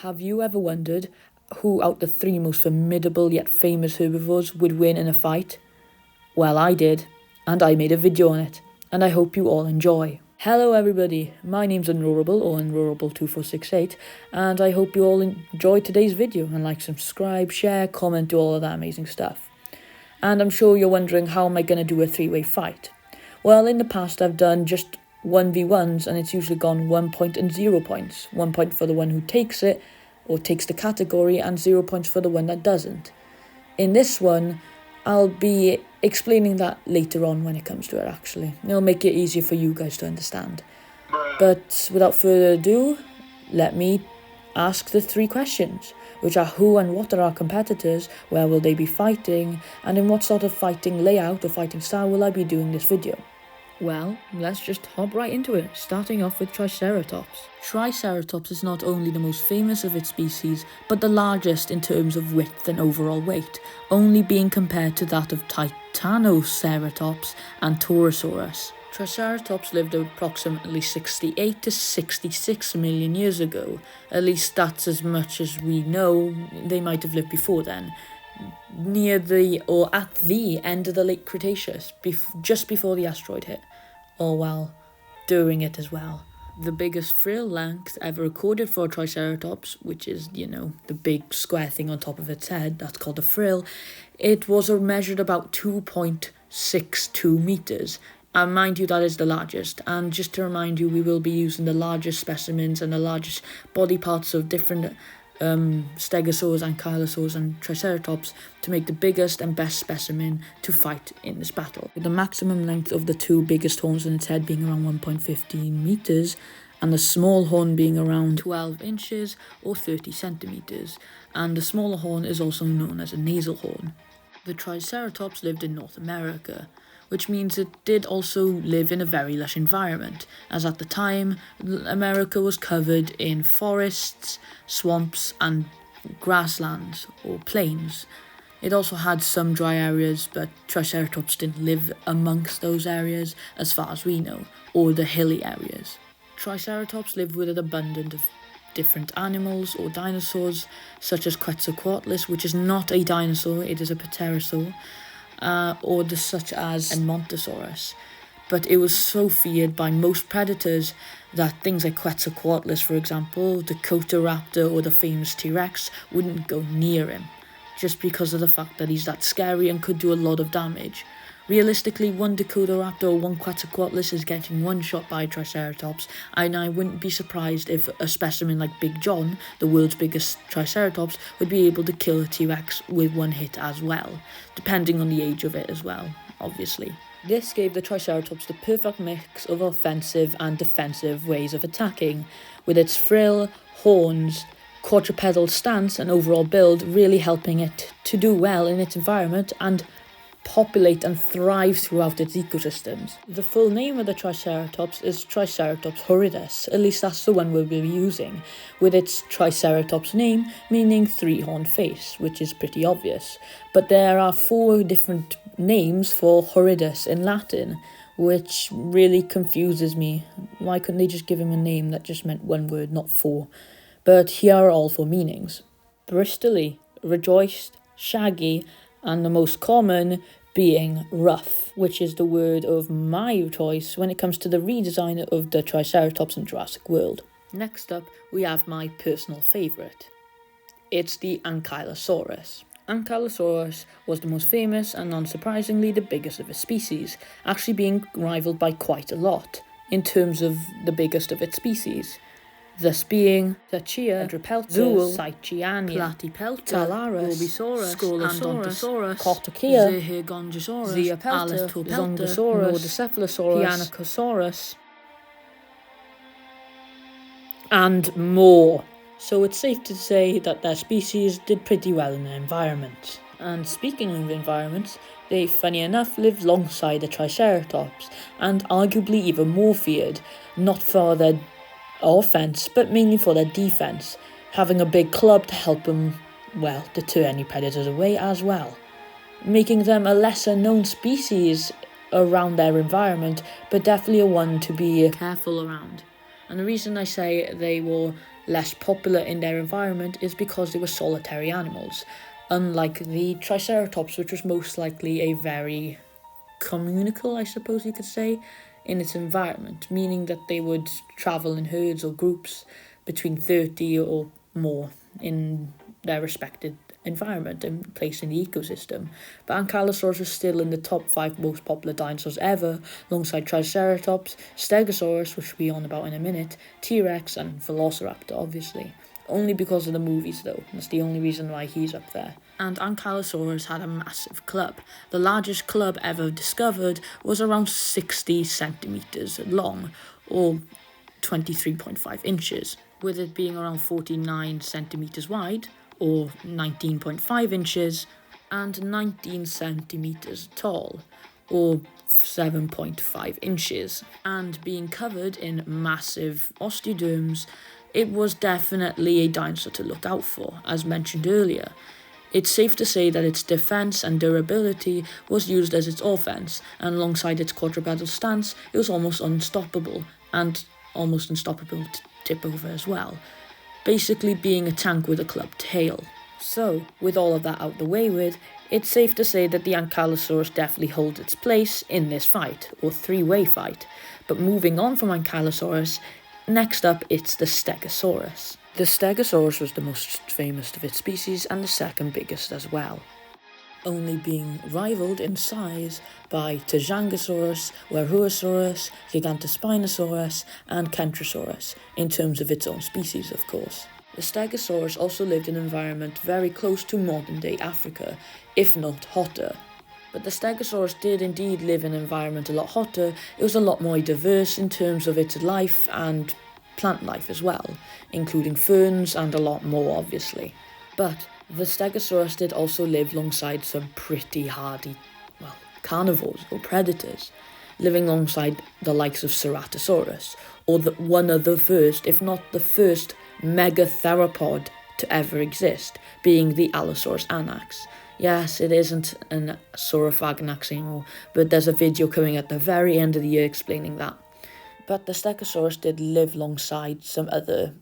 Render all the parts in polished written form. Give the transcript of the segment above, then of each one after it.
Have you ever wondered who out the three most formidable yet famous herbivores would win in a fight? Well, I did, and I made a video on it, and I hope you all enjoy. Hello everybody, my name's Unroarable or Unroarable2468, and I hope you all enjoyed today's video and like, subscribe, share, comment, do all of that amazing stuff. And I'm sure you're wondering, how am I going to do a three-way fight? Well, in the past I've done just 1v1s and it's usually gone 1 point and 0 points. 1 point for the one who takes it, or takes the category, and 0 points for the one that doesn't. In this one, I'll be explaining that later on when it comes to it actually. It'll make it easier for you guys to understand. But without further ado, let me ask the three questions, which are who and what are our competitors, where will they be fighting, and in what sort of fighting layout or fighting style will I be doing this video. Well, let's just hop right into it, starting off with Triceratops. Triceratops is not only the most famous of its species, but the largest in terms of width and overall weight, only being compared to that of Titanoceratops and Torosaurus. Triceratops lived approximately 68 to 66 million years ago. At least that's as much as we know. They might have lived before then. Near the, or at the end of the late Cretaceous, just before the asteroid hit, or well, during it as well. The biggest frill length ever recorded for a Triceratops, which is, the big square thing on top of its head, that's called a frill, it was measured about 2.62 meters. And mind you, that is the largest. And just to remind you, we will be using the largest specimens and the largest body parts of different Stegosaurs, Ankylosaurus and Triceratops to make the biggest and best specimen to fight in this battle. With the maximum length of the two biggest horns in its head being around 1.15 meters and the small horn being around 12 inches or 30 centimeters, and the smaller horn is also known as a nasal horn. The Triceratops lived in North America, which means it did also live in a very lush environment, as at the time, America was covered in forests, swamps and grasslands or plains. It also had some dry areas, but Triceratops didn't live amongst those areas as far as we know, or the hilly areas. Triceratops lived with an abundance of different animals or dinosaurs, such as Quetzalcoatlus, which is not a dinosaur, it is a pterosaur, or such as Montosaurus, but it was so feared by most predators that things like Quetzalcoatlus, for example, Dakota Raptor or the famous T-Rex wouldn't go near him, just because of the fact that he's that scary and could do a lot of damage. Realistically, one Dakota Raptor or one Quetzalcoatlus is getting one shot by a Triceratops, and I wouldn't be surprised if a specimen like Big John, the world's biggest Triceratops, would be able to kill a T-Rex with one hit as well, depending on the age of it as well, obviously. This gave the Triceratops the perfect mix of offensive and defensive ways of attacking, with its frill, horns, quadrupedal stance and overall build really helping it to do well in its environment and populate and thrive throughout its ecosystems. The full name of the Triceratops is Triceratops horridus, at least that's the one we'll be using, with its Triceratops name meaning three-horned face, which is pretty obvious. But there are 4 different names for horridus in Latin, which really confuses me. Why couldn't they just give him a name that just meant one word, not 4? But here are all 4 meanings: bristly, rejoiced, shaggy, and the most common being rough, which is the word of my choice when it comes to the redesign of the Triceratops in Jurassic World. Next up, we have my personal favourite. It's the Ankylosaurus. Ankylosaurus was the most famous and unsurprisingly the biggest of its species, actually being rivaled by quite a lot in terms of the biggest of its species. Thus being Tachia, Zool, Cychiania, Platypelta, Talaris, Gorbisaurus, Scolosaurus, Kotokia, Zehirgongosaurus, Zeopelta, Zongosaurus, Nordocephalosaurus, Pianocosaurus, and more. So it's safe to say that their species did pretty well in their environment. And speaking of environments, they, funny enough, lived alongside the Triceratops, and arguably even more feared, not for their offense, but mainly for their defense, having a big club to help them, deter any predators away as well, making them a lesser known species around their environment, but definitely a one to be careful around. And the reason I say they were less popular in their environment is because they were solitary animals, unlike the Triceratops, which was most likely a very communal, I suppose you could say, in its environment, meaning that they would travel in herds or groups between 30 or more in their respected environment and place in the ecosystem. But Ankylosaurus is still in the top 5 most popular dinosaurs ever, alongside Triceratops, Stegosaurus, which we'll be on about in a minute, T-Rex and Velociraptor, obviously. Only because of the movies though, that's the only reason why he's up there. And Ankylosaurus had a massive club. The largest club ever discovered was around 60 centimeters long, or 23.5 inches, with it being around 49 centimeters wide, or 19.5 inches, and 19 centimeters tall, or 7.5 inches, and being covered in massive osteoderms. It was definitely a dinosaur to look out for, as mentioned earlier. It's safe to say that its defense and durability was used as its offense, and alongside its quadrupedal stance, it was almost unstoppable, and almost unstoppable to tip over as well, basically being a tank with a clubbed tail. So, with all of that out the way with, it's safe to say that the Ankylosaurus definitely holds its place in this fight, or three-way fight. But moving on from Ankylosaurus, next up it's the Stegosaurus. The Stegosaurus was the most famous of its species and the second biggest as well, only being rivaled in size by Tajangosaurus, Warhuosaurus, Gigantospinosaurus, and Kentrosaurus, in terms of its own species, of course. The Stegosaurus also lived in an environment very close to modern-day Africa, if not hotter. But the Stegosaurus did indeed live in an environment a lot hotter. It was a lot more diverse in terms of its life and plant life as well, including ferns and a lot more, obviously. But the Stegosaurus did also live alongside some pretty hardy, carnivores or predators, living alongside the likes of Ceratosaurus, or one of the first, if not the first, megatheropod to ever exist, being the Allosaurus anax. Yes, it isn't an Saurophaganax anymore, but there's a video coming at the very end of the year explaining that. But the Stegosaurus did live alongside some other,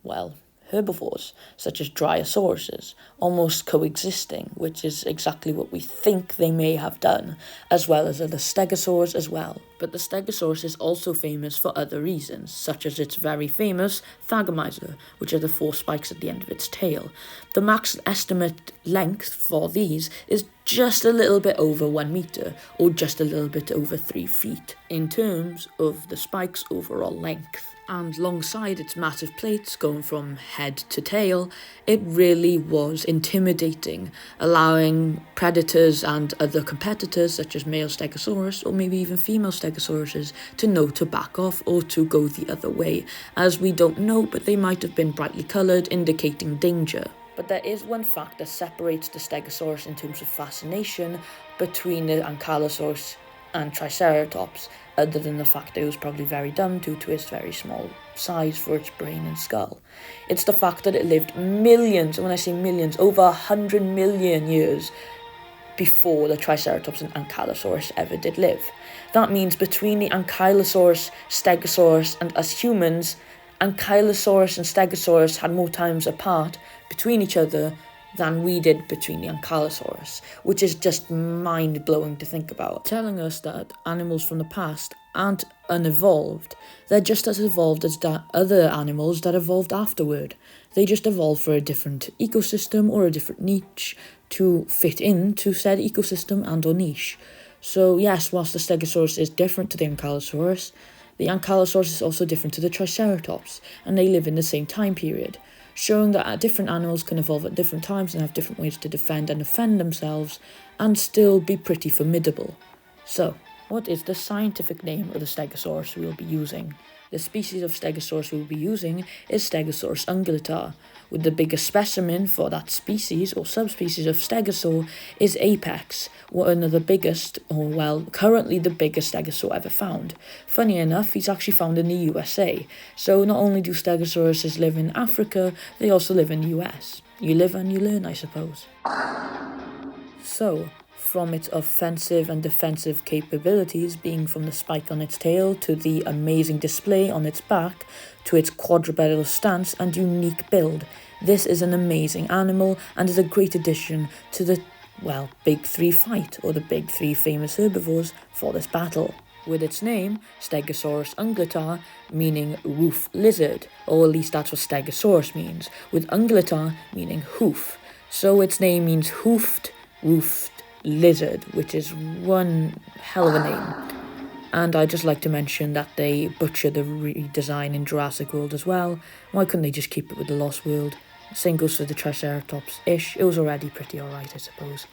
herbivores, such as Dryasauruses, almost coexisting, which is exactly what we think they may have done, as well as other Stegosaurs as well. But the Stegosaurus is also famous for other reasons, such as its very famous thagomizer, which are the 4 spikes at the end of its tail. The max estimate length for these is just a little bit over 1 meter, or just a little bit over 3 feet, in terms of the spike's overall length. And alongside its massive plates going from head to tail, it really was intimidating, allowing predators and other competitors such as male Stegosaurus or maybe even female Stegosauruses to know to back off or to go the other way, as we don't know, but they might have been brightly coloured, indicating danger. But there is one fact that separates the Stegosaurus in terms of fascination between the Ankylosaurus and Triceratops, other than the fact that it was probably very dumb due to its very small size for its brain and skull. It's the fact that it lived millions, and when I say millions, over 100 million years before the Triceratops and Ankylosaurus ever did live. That means between the Ankylosaurus, Stegosaurus, and us humans, Ankylosaurus and Stegosaurus had more times apart between each other than we did between the Ankylosaurus, which is just mind-blowing to think about, telling us that animals from the past aren't unevolved. They're just as evolved as other animals that evolved afterward. They just evolved for a different ecosystem or a different niche to fit into said ecosystem and or niche. So yes, whilst the Stegosaurus is different to the Ankylosaurus is also different to the Triceratops, and they live in the same time period, showing that different animals can evolve at different times and have different ways to defend and offend themselves and still be pretty formidable. So, what is the scientific name of the Stegosaurus we will be using? The species of Stegosaurus we will be using is Stegosaurus ungulator, with the biggest specimen for that species or subspecies of Stegosaur is Apex, one of the biggest, currently the biggest Stegosaur ever found. Funny enough, he's actually found in the USA, so not only do Stegosauruses live in Africa, they also live in the US. You live and you learn, I suppose. So, from its offensive and defensive capabilities, being from the spike on its tail to the amazing display on its back to its quadrupedal stance and unique build. This is an amazing animal and is a great addition to the, well, big three fight, or the big three famous herbivores for this battle. With its name, Stegosaurus ungulator, meaning roof lizard, or at least that's what Stegosaurus means, with ungulator meaning hoof. So its name means hoofed lizard, which is one hell of a name. And I'd just like to mention that they butchered the redesign in Jurassic World as well. Why couldn't they just keep it with the Lost World? Same goes for the Triceratops-ish. It was already pretty alright, I suppose.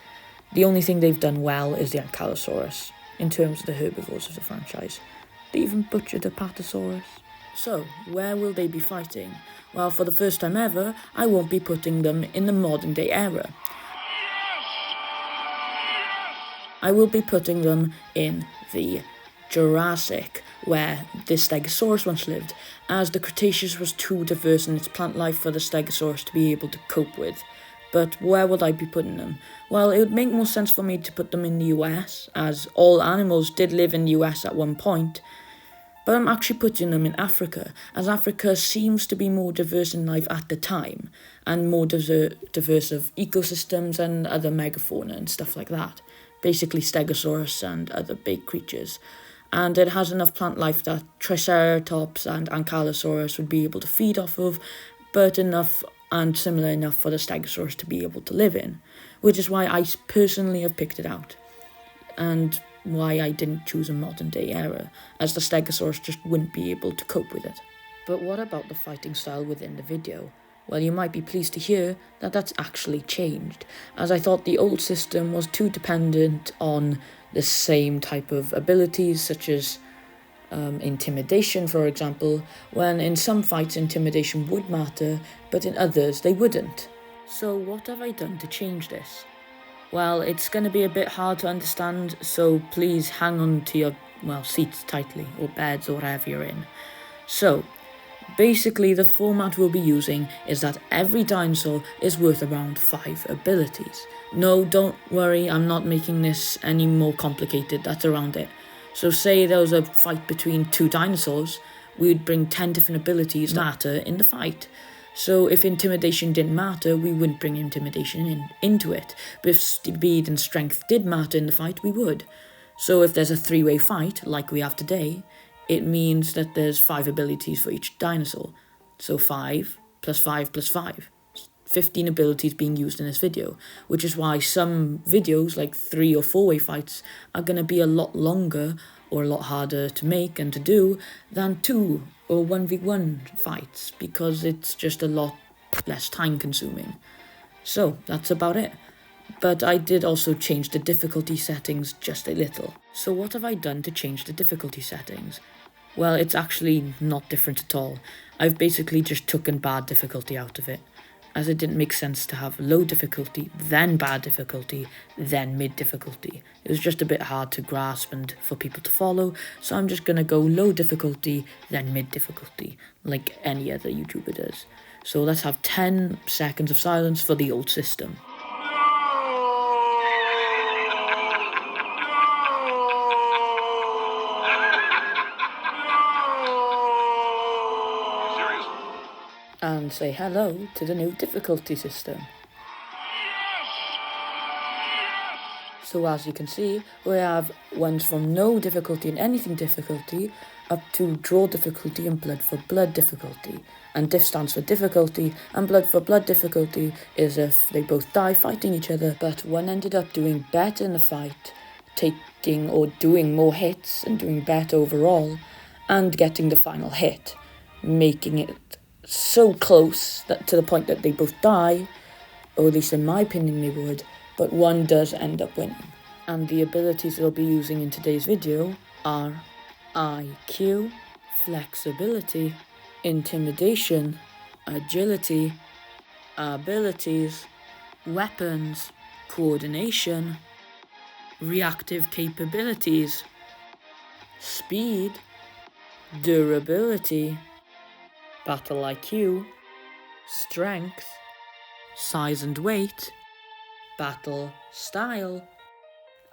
The only thing they've done well is the Ankylosaurus, in terms of the herbivores of the franchise. They even butchered the Apatosaurus. So, where will they be fighting? Well, for the first time ever, I won't be putting them in the modern day era. I will be putting them in the Jurassic, where the Stegosaurus once lived, as the Cretaceous was too diverse in its plant life for the Stegosaurus to be able to cope with. But where would I be putting them? Well, it would make more sense for me to put them in the US, as all animals did live in the US at one point. But I'm actually putting them in Africa, as Africa seems to be more diverse in life at the time, and more diverse of ecosystems and other megafauna and stuff like that. Basically Stegosaurus and other big creatures. And it has enough plant life that Triceratops and Ankylosaurus would be able to feed off of, but enough and similar enough for the Stegosaurus to be able to live in, which is why I personally have picked it out, and why I didn't choose a modern day era, as the Stegosaurus just wouldn't be able to cope with it. But what about the fighting style within the video? Well, you might be pleased to hear that that's actually changed, as I thought the old system was too dependent on the same type of abilities, such as intimidation, for example, when in some fights intimidation would matter, but in others they wouldn't. So what have I done to change this? Well, it's going to be a bit hard to understand, so please hang on to your, seats tightly, or beds, or whatever you're in. So, basically the format we'll be using is that every dinosaur is worth around 5 abilities. No, don't worry, I'm not making this any more complicated, that's around it. So say there was a fight between 2 dinosaurs, we would bring 10 different abilities that matter in the fight. So if intimidation didn't matter, we wouldn't bring intimidation into it. But if speed and strength did matter in the fight, we would. So if there's a 3-way fight, like we have today, it means that there's 5 abilities for each dinosaur. So 5 plus 5 plus 5. 15 abilities being used in this video, which is why some videos, like 3 or 4-way fights, are going to be a lot longer or a lot harder to make and to do than 2 or 1v1 fights, because it's just a lot less time consuming. So that's about it. But I did also change the difficulty settings just a little. So what have I done to change the difficulty settings? Well, it's actually not different at all. I've basically just taken bad difficulty out of it, as it didn't make sense to have low difficulty, then bad difficulty, then mid difficulty. It was just a bit hard to grasp and for people to follow, so I'm just gonna go low difficulty, then mid difficulty, like any other YouTuber does. So let's have 10 seconds of silence for the old system. And say hello to the new difficulty system. So as you can see, we have ones from no difficulty and anything difficulty up to draw difficulty and blood for blood difficulty. And diff stands for difficulty, and blood for blood difficulty is if they both die fighting each other, but one ended up doing better in the fight, taking or doing more hits and doing better overall, and getting the final hit, making it so close that to the point that they both die, or at least in my opinion they would, but one does end up winning. And the abilities they'll be using in today's video are IQ, flexibility, intimidation, agility, abilities, weapons, coordination, reactive capabilities, speed, durability, battle IQ, strength, size and weight, battle style,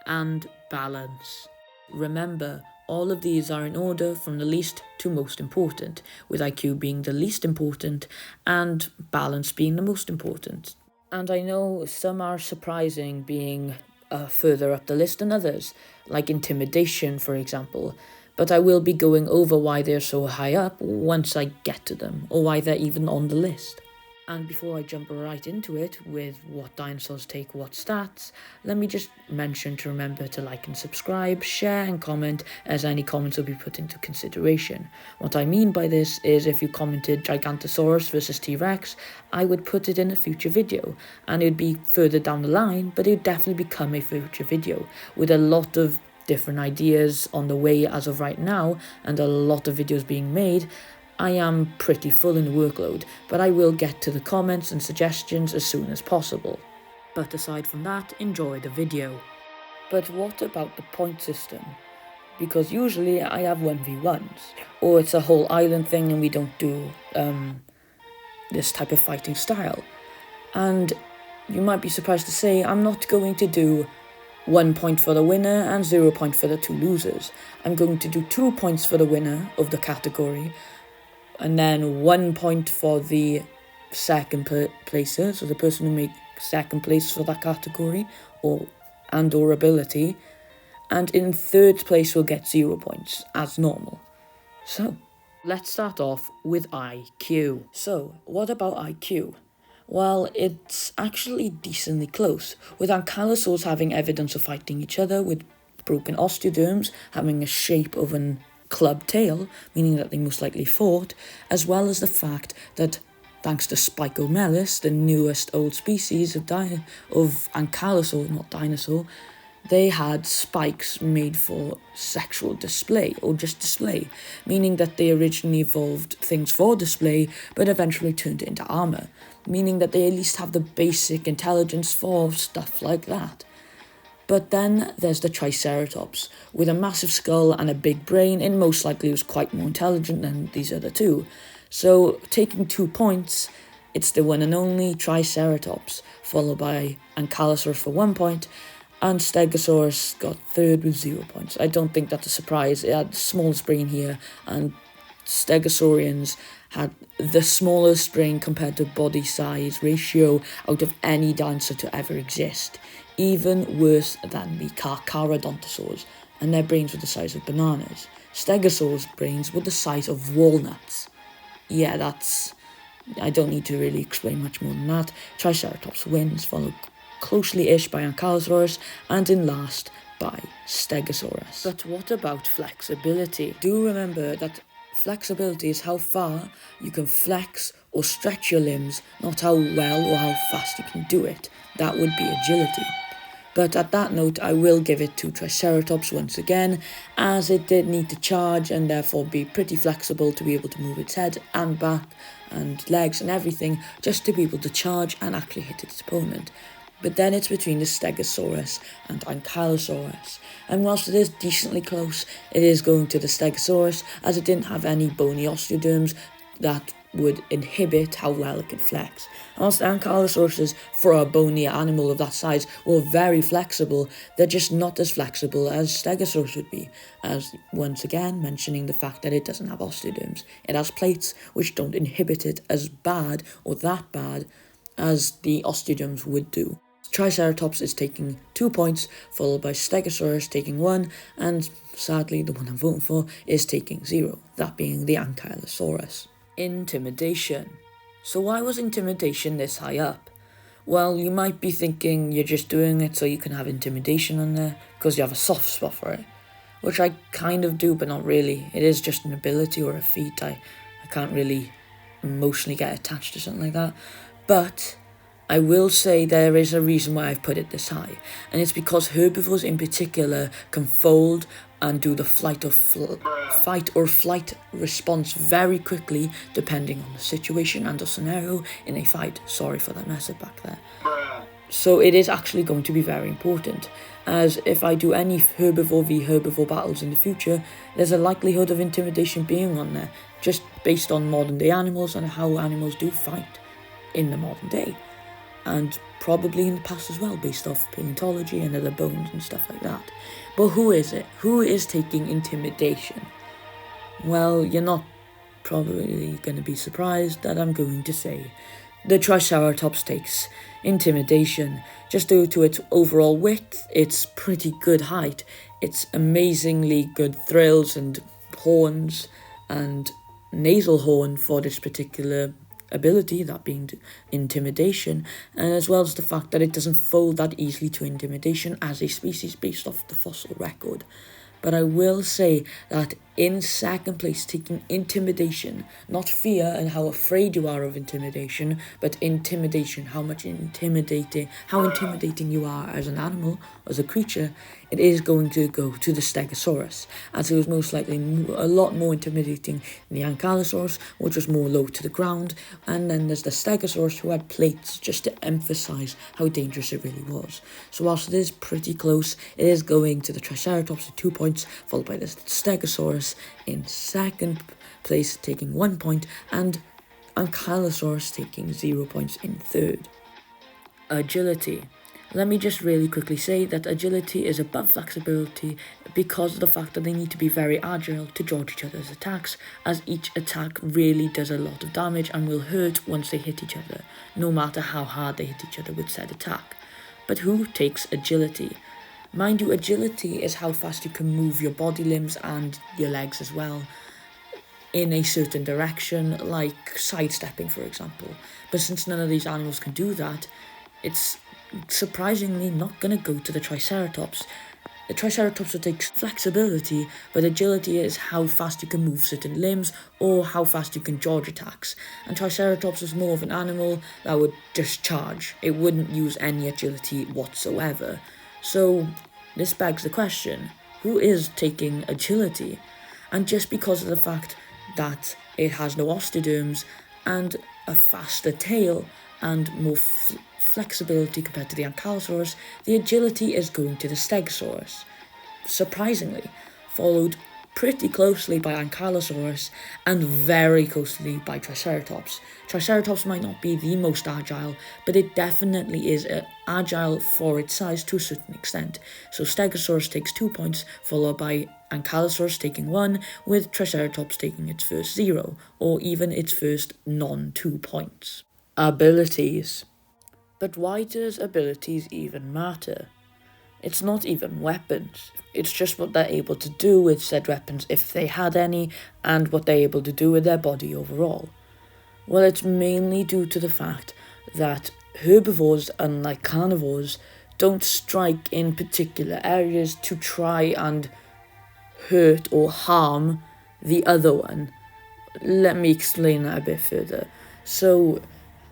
and balance. Remember, all of these are in order from the least to most important, with IQ being the least important and balance being the most important. And I know some are surprising, being further up the list than others, like intimidation, for example, but I will be going over why they're so high up once I get to them, or why they're even on the list. And before I jump right into it with what dinosaurs take what stats, let me just mention to remember to like and subscribe, share and comment, as any comments will be put into consideration. What I mean by this is if you commented Gigantosaurus versus T-Rex, I would put it in a future video, and it would be further down the line, but it would definitely become a future video with a lot of different ideas on the way as of right now, and a lot of videos being made. I am pretty full in the workload, but I will get to the comments and suggestions as soon as possible. But aside from that, enjoy the video. But what about the point system? Because usually I have 1v1s, or it's a whole island thing and we don't do this type of fighting style. And you might be surprised to say I'm not going to do 1 point for the winner and 0 point for the two losers. I'm going to do 2 points for the winner of the category, and then 1 point for the second placer, so the person who makes second place for that category or ability, and in third place will get 0 points as normal. So let's start off with IQ. So what about IQ? Well, it's actually decently close, with Ankylosaurs having evidence of fighting each other, with broken osteoderms having a shape of an club tail, meaning that they most likely fought, as well as the fact that thanks to Spicomelis, the newest old species of Ankylosaur, not dinosaur, they had spikes made for sexual display, or just display, meaning that they originally evolved things for display, but eventually turned it into armor, meaning that they at least have the basic intelligence for stuff like that. But then there's the Triceratops, with a massive skull and a big brain, and most likely was quite more intelligent than these other two. So, taking 2 points, it's the one and only Triceratops, followed by Ankylosaurus for 1 point, and Stegosaurus got third with 0 points. I don't think that's a surprise. It had the smallest brain here, and Stegosaurians had the smallest brain compared to body size ratio out of any dinosaur to ever exist, even worse than the Carcharodontosaurs, and their brains were the size of bananas. Stegosaurs' brains were the size of walnuts. Yeah, I don't need to really explain much more than that. Triceratops wins, followed closely-ish by Ankylosaurus, and in last by Stegosaurus. But what about flexibility? Do remember that flexibility is how far you can flex or stretch your limbs, not how well or how fast you can do it. That would be agility. But at that note, I will give it to Triceratops once again, as it did need to charge and therefore be pretty flexible to be able to move its head and back and legs and everything, just to be able to charge and actually hit its opponent. But then it's between the Stegosaurus and Ankylosaurus, and whilst it is decently close, it is going to the Stegosaurus, as it didn't have any bony osteoderms that would inhibit how well it could flex. And whilst the Ankylosauruses, for a bony animal of that size, were very flexible, they're just not as flexible as Stegosaurus would be, as once again mentioning the fact that it doesn't have osteoderms. It has plates which don't inhibit it as bad or that bad as the osteoderms would do. Triceratops is taking 2 points, followed by Stegosaurus taking 1, and sadly the one I'm voting for is taking 0, that being the Ankylosaurus. Intimidation. So why was intimidation this high up? Well, you might be thinking you're just doing it so you can have intimidation on there, because you have a soft spot for it, which I kind of do, but not really. It is just an ability or a feat. I can't really emotionally get attached to something like that, but I will say there is a reason why I've put it this high, and it's because herbivores in particular can fold and do the fight or flight response very quickly, depending on the situation and the scenario in a fight. Sorry for that mess up back there. So it is actually going to be very important, as if I do any herbivore v herbivore battles in the future, there's a likelihood of intimidation being on there, just based on modern day animals and how animals do fight in the modern day. and probably in the past as well, based off paleontology and other bones and stuff like that. But who is it? Who is taking intimidation? Well, you're not probably going to be surprised that I'm going to say the Triceratops takes intimidation. Just due to its overall width, its pretty good height, its amazingly good thrills and horns and nasal horn for this particular ability, that being intimidation, and as well as the fact that it doesn't fold that easily to intimidation as a species based off the fossil record. But I will say that in second place, taking intimidation, not fear and how afraid you are of intimidation, but intimidation, how intimidating you are as an animal, as a creature, it is going to go to the Stegosaurus, as it was most likely a lot more intimidating than the Ankylosaurus, which was more low to the ground, and then there's the Stegosaurus, who had plates just to emphasize how dangerous it really was. So whilst it is pretty close, it is going to the Triceratops with 2 points, followed by the Stegosaurus in second place taking 1 point, and Ankylosaurus taking 0 points in third. Agility. Let me just really quickly say that agility is above flexibility because of the fact that they need to be very agile to dodge each other's attacks, as each attack really does a lot of damage and will hurt once they hit each other, no matter how hard they hit each other with said attack. But who takes agility? Mind you, agility is how fast you can move your body limbs and your legs as well in a certain direction, like sidestepping, for example. But since none of these animals can do that, it's surprisingly not going to go to the Triceratops. The Triceratops will take flexibility, but agility is how fast you can move certain limbs or how fast you can dodge attacks. And Triceratops is more of an animal that would just charge. It wouldn't use any agility whatsoever. So this begs the question, who is taking agility? And just because of the fact that it has no osteoderms and a faster tail and more flexibility compared to the Ankylosaurus, the agility is going to the Stegosaurus, surprisingly, followed pretty closely by Ankylosaurus and very closely by Triceratops. Triceratops might not be the most agile, but it definitely is agile for its size to a certain extent. So Stegosaurus takes 2 points, followed by Ankylosaurus taking 1, with Triceratops taking its first 0, or even its first non-2 points. Abilities. But why does abilities even matter? It's not even weapons. It's just what they're able to do with said weapons if they had any, and what they're able to do with their body overall. Well, it's mainly due to the fact that herbivores, unlike carnivores, don't strike in particular areas to try and hurt or harm the other one. Let me explain that a bit further. So,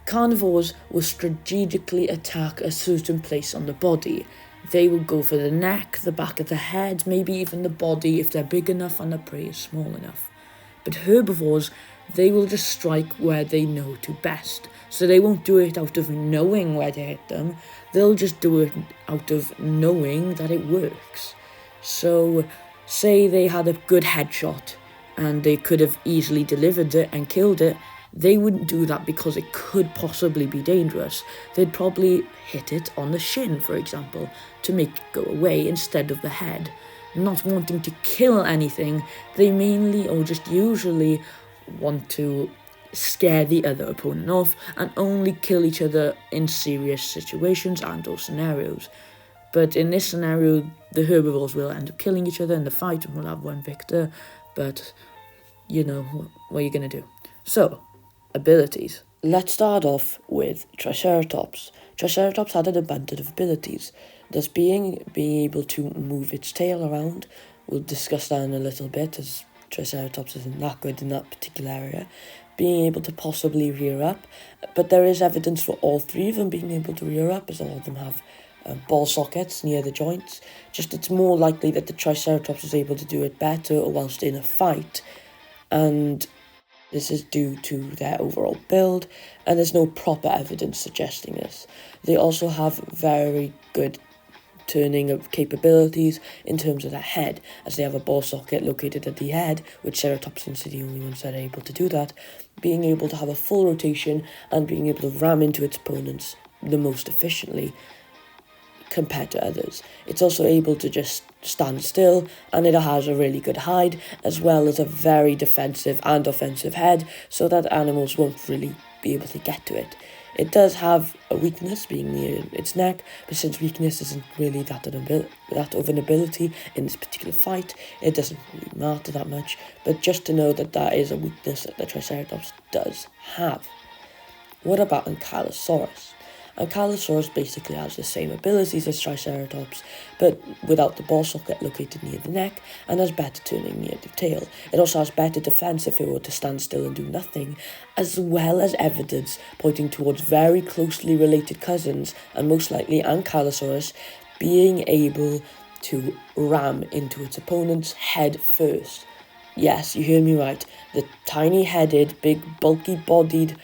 carnivores will strategically attack a certain place on the body. They will go for the neck, the back of the head, maybe even the body if they're big enough and the prey is small enough. But herbivores, they will just strike where they know to best. So they won't do it out of knowing where to hit them. They'll just do it out of knowing that it works. So, say they had a good headshot and they could have easily delivered it and killed it. They wouldn't do that because it could possibly be dangerous. They'd probably hit it on the shin, for example, to make it go away instead of the head. Not wanting to kill anything, they mainly or just usually want to scare the other opponent off and only kill each other in serious situations and or scenarios. But in this scenario, the herbivores will end up killing each other in the fight and we'll have one victor, but you know, what are you going to do? So, abilities. Let's start off with Triceratops. Triceratops had an abundance of abilities, thus being able to move its tail around. We'll discuss that in a little bit, as Triceratops isn't that good in that particular area. Being able to possibly rear up, but there is evidence for all three of them being able to rear up, as all of them have ball sockets near the joints. Just it's more likely that the Triceratops is able to do it better whilst in a fight, and this is due to their overall build, and there's no proper evidence suggesting this. They also have very good turning of capabilities in terms of their head, as they have a ball socket located at the head, which Ceratopsians are the only ones that are able to do that, being able to have a full rotation and being able to ram into its opponents the most efficiently compared to others. It's also able to just stand still, and it has a really good hide, as well as a very defensive and offensive head, so that animals won't really be able to get to it. It does have a weakness, being near its neck, but since weakness isn't really that of an ability in this particular fight, it doesn't really matter that much. But just to know that that is a weakness that the Triceratops does have. What about Ankylosaurus? Ankylosaurus basically has the same abilities as Triceratops, but without the ball socket located near the neck, and has better turning near the tail. It also has better defense if it were to stand still and do nothing, as well as evidence pointing towards very closely related cousins, and most likely Ankylosaurus being able to ram into its opponent's head first. Yes, you heard me right. The tiny-headed, big, bulky-bodied,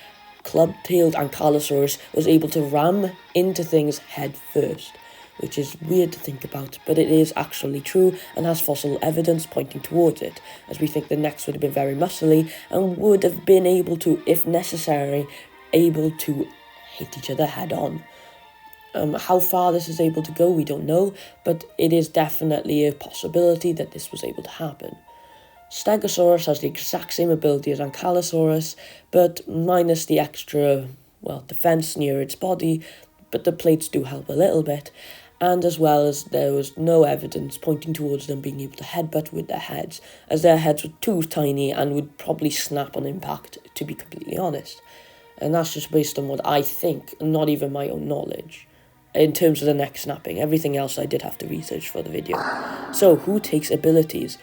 club-tailed Ankylosaurus was able to ram into things head first, which is weird to think about, but it is actually true and has fossil evidence pointing towards it, as we think the necks would have been very muscly and would have been able to, if necessary, able to hit each other head on. How far this is able to go, we don't know, but it is definitely a possibility that this was able to happen. Stegosaurus has the exact same ability as Ankylosaurus, but minus the extra, defense near its body, but the plates do help a little bit, and as well as there was no evidence pointing towards them being able to headbutt with their heads, as their heads were too tiny and would probably snap on impact, to be completely honest. And that's just based on what I think, not even my own knowledge. In terms of the neck snapping, everything else I did have to research for the video. So, who takes abilities?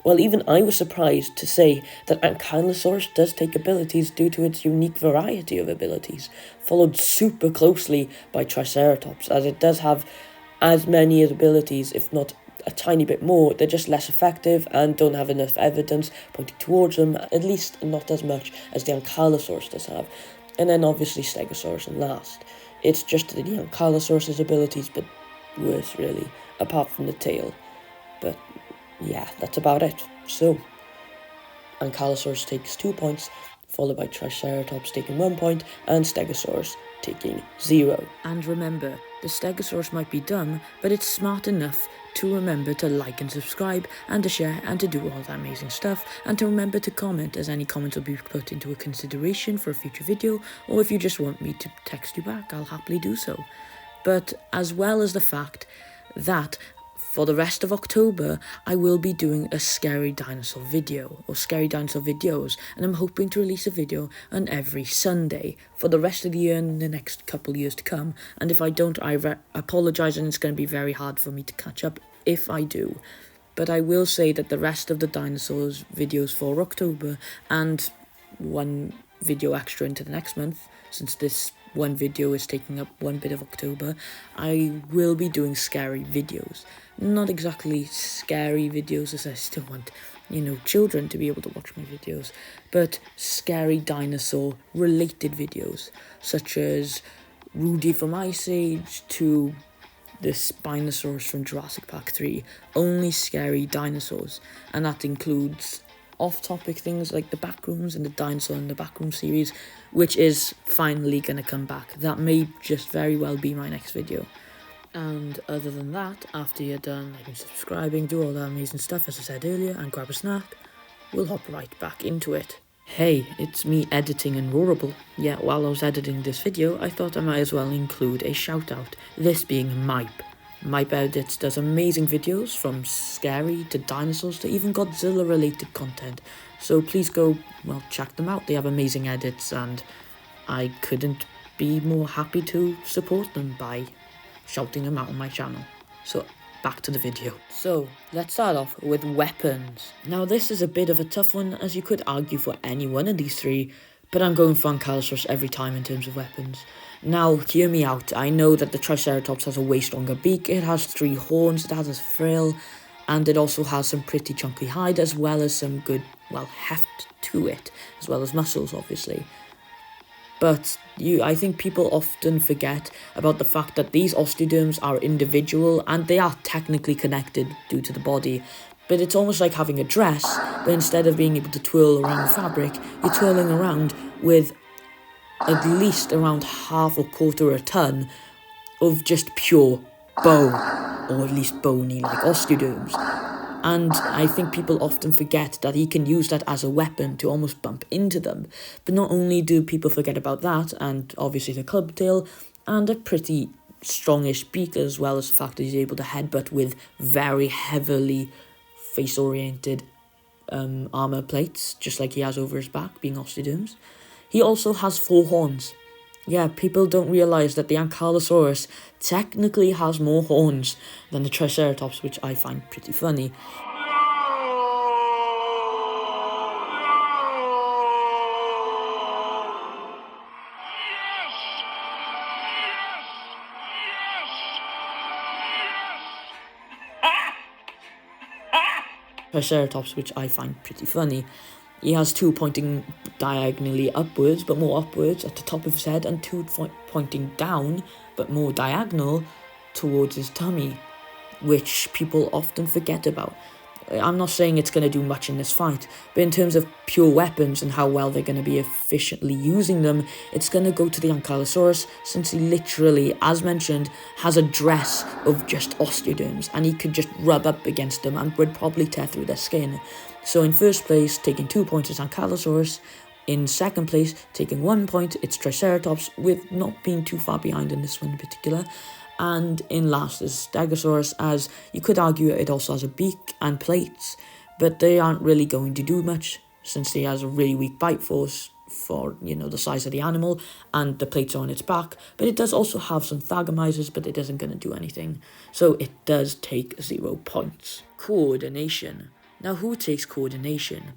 Well, even I was surprised to say that Ankylosaurus does take abilities due to its unique variety of abilities, followed super closely by Triceratops, as it does have as many abilities, if not a tiny bit more. They're just less effective and don't have enough evidence pointing towards them, at least not as much as the Ankylosaurus does have. And then obviously Stegosaurus in last. It's just the Ankylosaurus' abilities, but worse really, apart from the tail. But yeah, that's about it. So, Ankylosaurus takes 2 points, followed by Triceratops taking 1 point, and Stegosaurus taking 0. And remember, the Stegosaurus might be dumb, but it's smart enough to remember to like and subscribe, and to share, and to do all that amazing stuff, and to remember to comment, as any comments will be put into a consideration for a future video, or if you just want me to text you back, I'll happily do so. But as well as the fact that for the rest of October, I will be doing a scary dinosaur video, or scary dinosaur videos, and I'm hoping to release a video on every Sunday for the rest of the year and the next couple years to come. And if I don't, I apologise, and it's going to be very hard for me to catch up if I do. But I will say that the rest of the dinosaurs videos for October, and one video extra into the next month, since this one video is taking up one bit of October, I will be doing scary videos. Not exactly scary videos, as I still want, children to be able to watch my videos, but scary dinosaur related videos, such as Rudy from Ice Age to the Spinosaurus from Jurassic Park 3, only scary dinosaurs, and that includes off-topic things like the Backrooms and the Dinosaur in the Backroom series, which is finally going to come back. That may just very well be my next video. And other than that, after you're done liking, subscribing, do all that amazing stuff as I said earlier, and grab a snack, we'll hop right back into it. Hey, it's me editing and Roarable. Yeah, while I was editing this video, I thought I might as well include a shout out, this being Mipe. Mipe Edits does amazing videos, from scary to dinosaurs to even Godzilla related content, so please go, check them out. They have amazing edits, and I couldn't be more happy to support them by shouting them out on my channel. So back to the video. So let's start off with weapons. Now this is a bit of a tough one, as you could argue for any one of these three, but I'm going for Ankylosaurus every time in terms of weapons. Now, hear me out. I know that the Triceratops has a way stronger beak, it has 3 horns, it has a frill, and it also has some pretty chunky hide, as well as some good, heft to it, as well as muscles, obviously. But I think people often forget about the fact that these osteoderms are individual, and they are technically connected due to the body. But it's almost like having a dress, but instead of being able to twirl around the fabric, you're twirling around with at least around half or quarter a ton of just pure bone, or at least bony like osteoderms. And I think people often forget that he can use that as a weapon to almost bump into them. But not only do people forget about that, and obviously the club tail, and a pretty strongish beak, as well as the fact that he's able to headbutt with very heavily face-oriented armor plates, just like he has over his back, being osteoderms. He also has 4 horns. Yeah, people don't realise that the Ankylosaurus technically has more horns than the Triceratops, which I find pretty funny. Triceratops, which I find pretty funny. He has 2 pointing diagonally upwards, but more upwards at the top of his head, and 2 pointing down, but more diagonal towards his tummy, which people often forget about. I'm not saying it's going to do much in this fight, but in terms of pure weapons and how well they're going to be efficiently using them, it's going to go to the Ankylosaurus, since he literally, as mentioned, has a dress of just osteoderms, and he could just rub up against them and would probably tear through their skin. So in first place, taking 2 points is Ankylosaurus. In second place, taking 1 point, it's Triceratops, with not being too far behind in this one in particular. And in last is Stegosaurus, as you could argue it also has a beak and plates, but they aren't really going to do much, since he has a really weak bite force for, the size of the animal, and the plates are on its back. But it does also have some thagomisers, but it isn't going to do anything. So it does take 0 points. Coordination. Now, who takes coordination?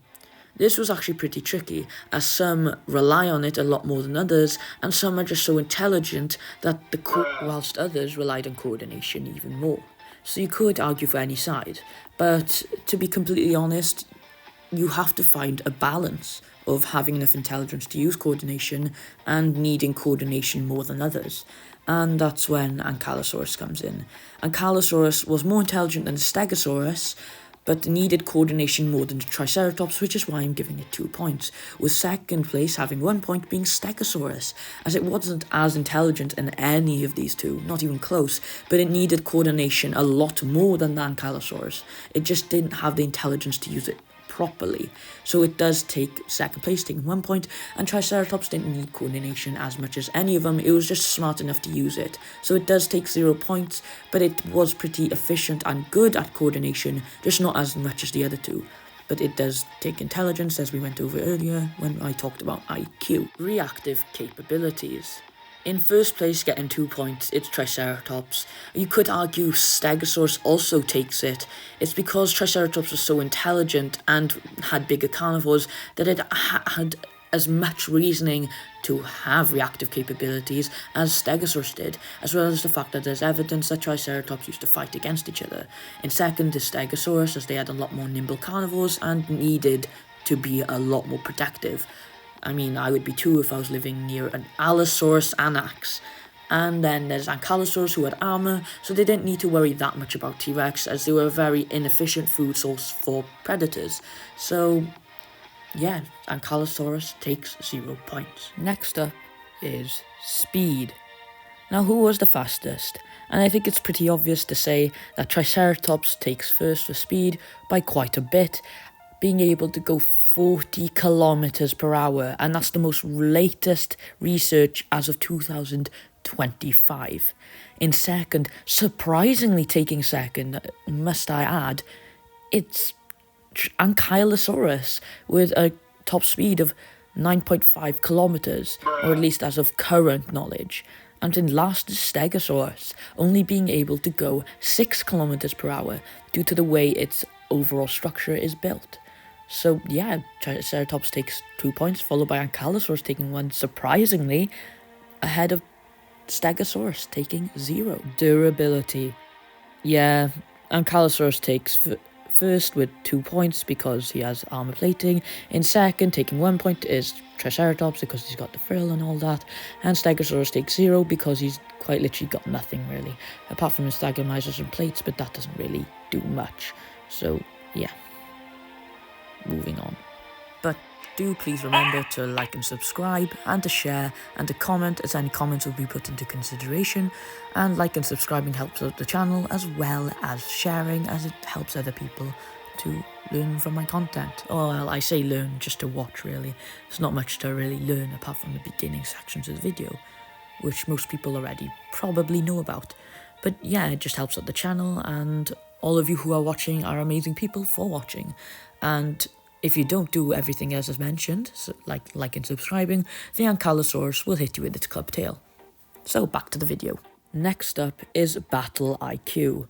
This was actually pretty tricky, as some rely on it a lot more than others, and some are just so intelligent that whilst others relied on coordination even more. So you could argue for any side, but to be completely honest, you have to find a balance of having enough intelligence to use coordination and needing coordination more than others. And that's when Ankylosaurus comes in. Ankylosaurus was more intelligent than the Stegosaurus, but needed coordination more than the Triceratops, which is why I'm giving it 2 points, with second place having 1 point being Stegosaurus, as it wasn't as intelligent in any of these two, not even close, but it needed coordination a lot more than the Ankylosaurus. It just didn't have the intelligence to use it properly. So it does take second place, taking 1 point, and Triceratops didn't need coordination as much as any of them. It was just smart enough to use it. So it does take 0 points, but it was pretty efficient and good at coordination, just not as much as the other two. But it does take intelligence, as we went over earlier when I talked about IQ. Reactive capabilities. In first place, getting 2 points, it's Triceratops. You could argue Stegosaurus also takes it. It's because Triceratops was so intelligent and had bigger carnivores that it had as much reasoning to have reactive capabilities as Stegosaurus did, as well as the fact that there's evidence that Triceratops used to fight against each other. In second is Stegosaurus, as they had a lot more nimble carnivores and needed to be a lot more protective. I mean, I would be too if I was living near an Allosaurus Anax. And then there's Ankylosaurus, who had armor, so they didn't need to worry that much about T-Rex, as they were a very inefficient food source for predators. So, yeah, Ankylosaurus takes 0 points. Next up is speed. Now, who was the fastest? And I think it's pretty obvious to say that Triceratops takes first for speed by quite a bit, being able to go 40 kilometers per hour, and that's the most latest research as of 2025. In second, surprisingly taking second, must I add, it's Ankylosaurus with a top speed of 9.5 kilometers, or at least as of current knowledge. And in last is Stegosaurus, only being able to go 6 kilometers per hour due to the way its overall structure is built. So yeah, Triceratops takes 2 points, followed by Ankylosaurus taking 1, surprisingly, ahead of Stegosaurus taking 0. Durability. Yeah, Ankylosaurus takes first with 2 points because he has armor plating. In second, taking 1 point is Triceratops because he's got the frill and all that. And Stegosaurus takes 0 because he's quite literally got nothing really, apart from his thagomisers and plates, but that doesn't really do much. So yeah. Moving on. But do please remember to like and subscribe, and to share, and to comment, as any comments will be put into consideration. And like and subscribing helps out the channel, as well as sharing, as it helps other people to learn from my content. Or, well, I say learn just to watch, really. There's not much to really learn apart from the beginning sections of the video, which most people already probably know about. But yeah, it just helps out the channel, and all of you who are watching are amazing people for watching. And if you don't do everything else as mentioned, so like and subscribing, the Ankylosaurus will hit you with its club tail. So back to the video. Next up is Battle IQ.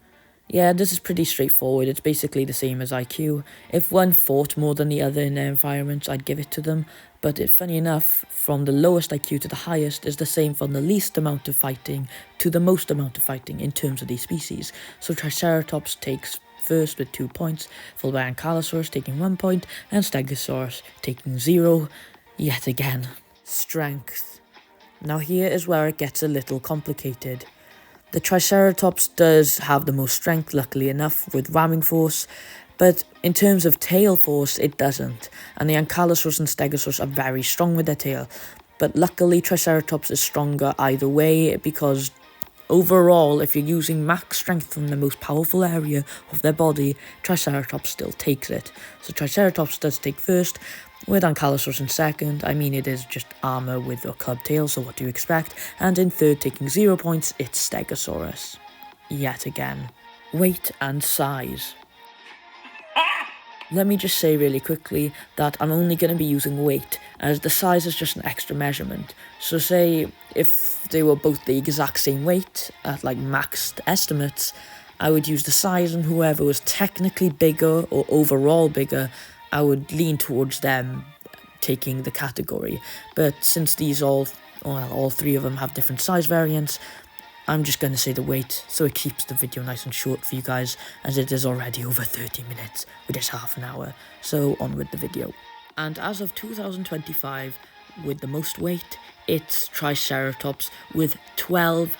Yeah, this is pretty straightforward. It's basically the same as IQ. If one fought more than the other in their environments, I'd give it to them. But funny enough, from the lowest IQ to the highest is the same from the least amount of fighting to the most amount of fighting in terms of these species. So Triceratops takes first with 2 points, followed by Ankylosaurus taking 1 point, and Stegosaurs taking 0, yet again. Strength. Now here is where it gets a little complicated. The Triceratops does have the most strength, luckily enough, with ramming force, but in terms of tail force, it doesn't. And the Ankylosaurus and Stegosaurus are very strong with their tail. But luckily, Triceratops is stronger either way, because overall, if you're using max strength from the most powerful area of their body, Triceratops still takes it. So Triceratops does take first, with Ankylosaurus in second. I mean, it is just armor with a club tail, so what do you expect? And in third, taking 0 points, it's Stegosaurus. Yet again. Weight and size. Let me just say really quickly that I'm only going to be using weight, as the size is just an extra measurement. So say if they were both the exact same weight at like maxed estimates, I would use the size, and whoever was technically bigger or overall bigger, I would lean towards them taking the category. But since these all three of them have different size variants, I'm just going to say the weight, so it keeps the video nice and short for you guys, as it is already over 30 minutes, which is half an hour. So on with the video. And as of 2025, with the most weight, it's Triceratops with 12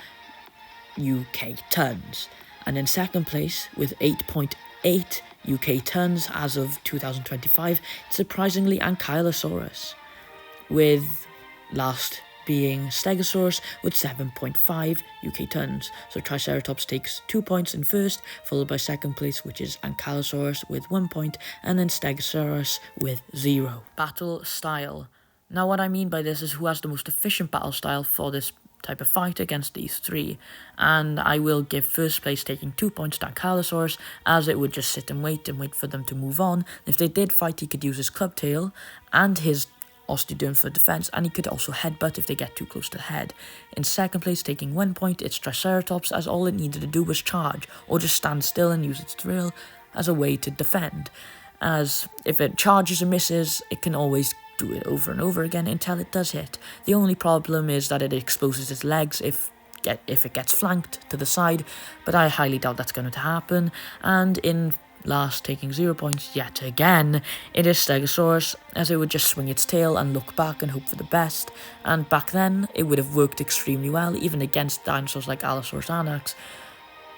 UK tons. And in second place, with 8.8 UK tons as of 2025, it's surprisingly Ankylosaurus, with last being Stegosaurus with 7.5 UK tons. So Triceratops takes 2 points in first, followed by second place, which is Ankylosaurus with 1 point, and then Stegosaurus with 0. Battle style. Now what I mean by this is who has the most efficient battle style for this type of fight against these three, and I will give first place taking 2 points to Ankylosaurus, as it would just sit and wait for them to move on. If they did fight, he could use his club tail and his osteoderm for defense, and he could also headbutt if they get too close to the head. In second place, taking 1 point, it's Triceratops, as all it needed to do was charge, or just stand still and use its thrill as a way to defend. As if it charges and misses, it can always do it over and over again until it does hit. The only problem is that it exposes its legs if it gets flanked to the side, but I highly doubt that's going to happen. And in last, taking 0 points yet again, it is Stegosaurus, as it would just swing its tail and look back and hope for the best. And back then, it would have worked extremely well, even against dinosaurs like Allosaurus Anax.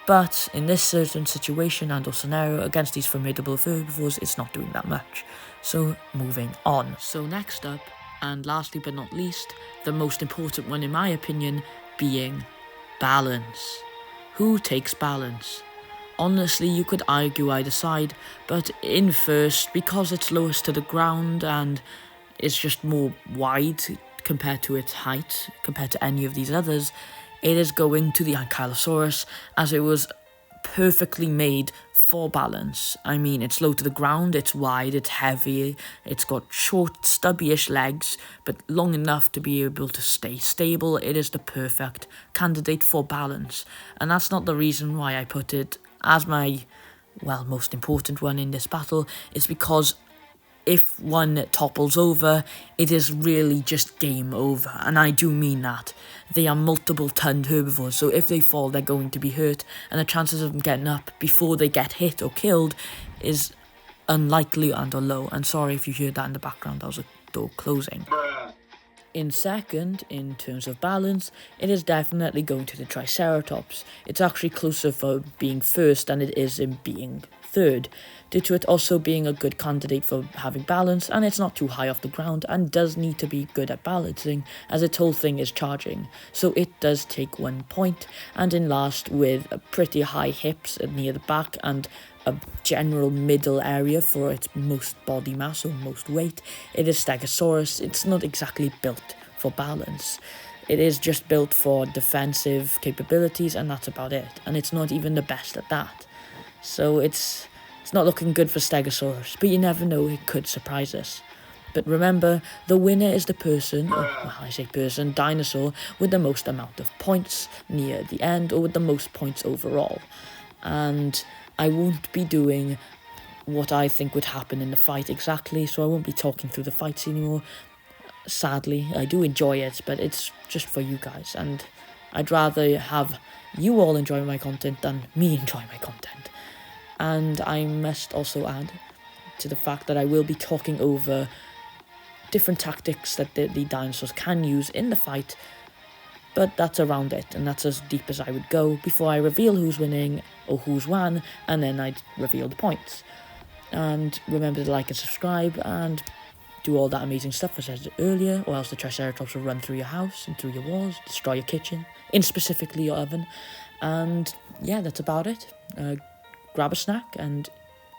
But in this certain situation and or scenario, against these formidable herbivores, it's not doing that much. So moving on. So next up, and lastly but not least, the most important one in my opinion, being balance. Who takes balance? Honestly, you could argue either side, but in first, because it's lowest to the ground and it's just more wide compared to its height, compared to any of these others, it is going to the Ankylosaurus, as it was perfectly made for balance. I mean, it's low to the ground, it's wide, it's heavy, it's got short, stubby-ish legs, but long enough to be able to stay stable. It is the perfect candidate for balance, and that's not the reason why I put it as my, well, most important one in this battle. Is because if one topples over, it is really just game over, and I do mean that. They are multiple-ton herbivores, so if they fall, they're going to be hurt, and the chances of them getting up before they get hit or killed is unlikely and or low. And sorry if you heard that in the background, that was a door closing. In second, in terms of balance, it is definitely going to the Triceratops. It's actually closer for being first than it is in being third, due to it also being a good candidate for having balance, and it's not too high off the ground and does need to be good at balancing, as its whole thing is charging, so it does take 1 point. And in last, with a pretty high hips near the back and a general middle area for its most body mass or most weight, it is Stegosaurus. It's not exactly built for balance. It is just built for defensive capabilities, and that's about it. And it's not even the best at that. So it's not looking good for Stegosaurus, but you never know, it could surprise us. But remember, the winner is the person, or well, I say person, dinosaur, with the most amount of points near the end, or with the most points overall. And I won't be doing what I think would happen in the fight exactly, so I won't be talking through the fights anymore. Sadly, I do enjoy it, but it's just for you guys, and I'd rather have you all enjoy my content than me enjoy my content. And I must also add to the fact that I will be talking over different tactics that the dinosaurs can use in the fight, but that's around it, and that's as deep as I would go before I reveal who's winning or who's won, and then I'd reveal the points. And remember to like and subscribe, and do all that amazing stuff I said earlier, or else the Triceratops will run through your house and through your walls, destroy your kitchen, in specifically your oven. And yeah, that's about it. Grab a snack and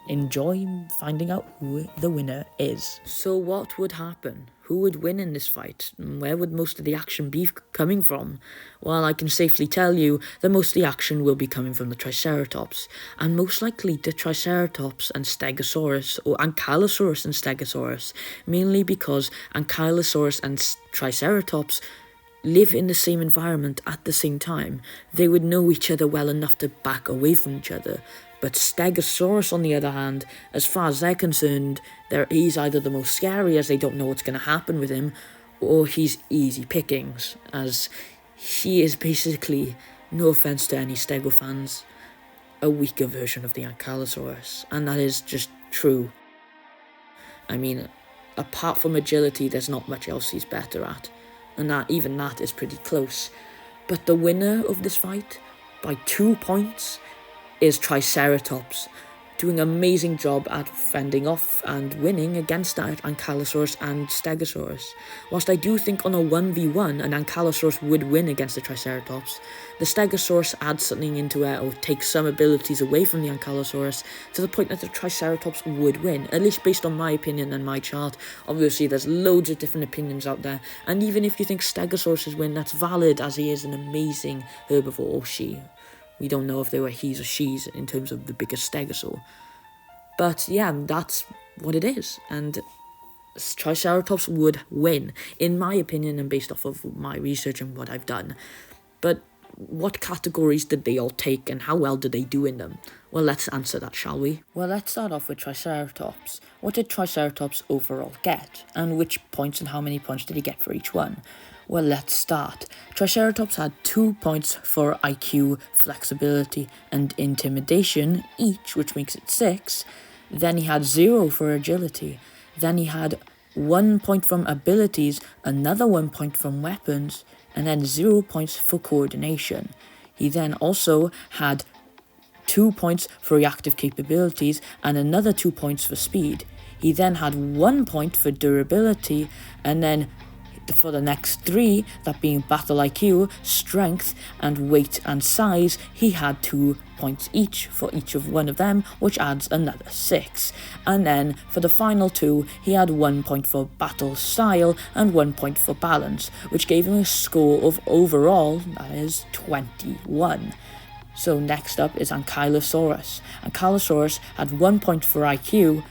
enjoy finding out who the winner is. So what would happen? Who would win in this fight? Where would most of the action be coming from? Well, I can safely tell you that most of the action will be coming from the Triceratops, and most likely the Triceratops and Stegosaurus, or Ankylosaurus and Stegosaurus, mainly because Ankylosaurus and Triceratops live in the same environment at the same time. They would know each other well enough to back away from each other. But Stegosaurus, on the other hand, as far as they're concerned, he's either the most scary, as they don't know what's going to happen with him, or he's easy pickings, as he is basically, no offense to any Stego fans, a weaker version of the Ankylosaurus, and that is just true. I mean, apart from agility, there's not much else he's better at, and even that is pretty close. But the winner of this fight, by 2 points, is Triceratops, doing an amazing job at fending off and winning against that Ankylosaurus and Stegosaurus. Whilst I do think on a 1v1 an Ankylosaurus would win against the Triceratops, the Stegosaurus adds something into it, or takes some abilities away from the Ankylosaurus, to the point that the Triceratops would win, at least based on my opinion and my chart. Obviously there's loads of different opinions out there, and even if you think Stegosaurus is win, that's valid, as he is an amazing herbivore, or she. We don't know if they were he's or she's in terms of the biggest stegosaur. But yeah, that's what it is. And Triceratops would win, in my opinion, and based off of my research and what I've done. But what categories did they all take, and how well did they do in them? Well, let's answer that, shall we? Well, let's start off with Triceratops. What did Triceratops overall get? And which points and how many points did he get for each one? Well, let's start. Triceratops had 2 points for IQ, flexibility, and intimidation each, which makes it 6. Then he had 0 for agility. Then he had 1 point from abilities, another 1 point from weapons, and then 0 points for coordination. He then also had 2 points for reactive capabilities and another 2 points for speed. He then had 1 point for durability, and then for the next 3, that being battle IQ, strength, and weight and size, he had 2 points each for each of one of them, which adds another 6. And then for the final 2, he had 1 point for battle style and 1 point for balance, which gave him a score of overall, that is 21. So next up is Ankylosaurus. Ankylosaurus had 1 point for IQ,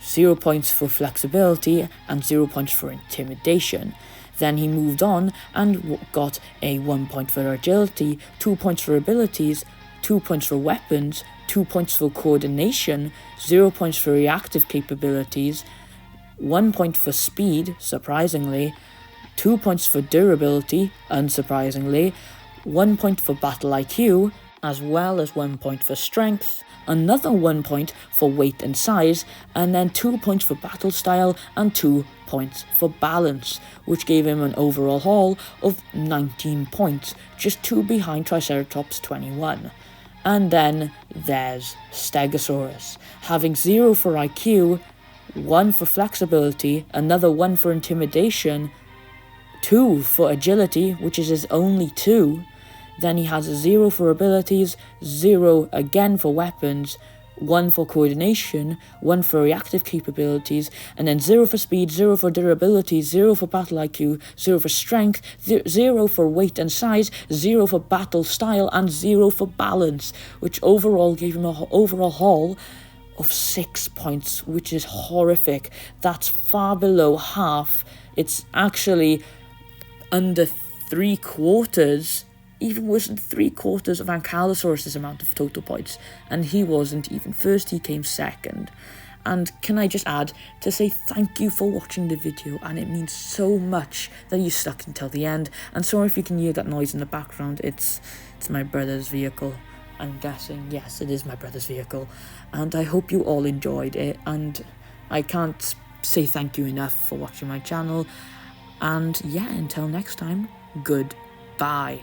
0 points for flexibility, and 0 points for intimidation. Then he moved on and got a 1 point for agility, 2 points for abilities, 2 points for weapons, 2 points for coordination, 0 points for reactive capabilities, 1 point for speed, surprisingly, 2 points for durability, unsurprisingly, 1 point for battle IQ, as well as 1 point for strength, another 1 point for weight and size, and then 2 points for battle style and 2 points for balance, which gave him an overall haul of 19 points, just 2 behind Triceratops' 21. And then there's Stegosaurus, having 0 for IQ, 1 for flexibility, another 1 for intimidation, 2 for agility, which is his only 2. Then he has a 0 for abilities, 0 again for weapons, 1 for coordination, 1 for reactive capabilities, and then 0 for speed, 0 for durability, 0 for battle IQ, 0 for strength, 0 for weight and size, 0 for battle style, and 0 for balance, which overall gave him an overall haul of 6 points, which is horrific. That's far below half. It's actually under 3/4, even worse than 3/4 of Ankylosaurus' amount of total points, and he wasn't even first, he came second. And can I just add to say thank you for watching the video, and it means so much that you stuck until the end. And sorry if you can hear that noise in the background, it's my brother's vehicle, I'm guessing. Yes, it is my brother's vehicle, and I hope you all enjoyed it, and I can't say thank you enough for watching my channel. And yeah, until next time, goodbye.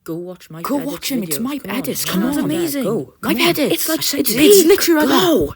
Go watch my Go watch him, it's my edits. Come on, amazing. go. My edits. It's like it's literally like, go.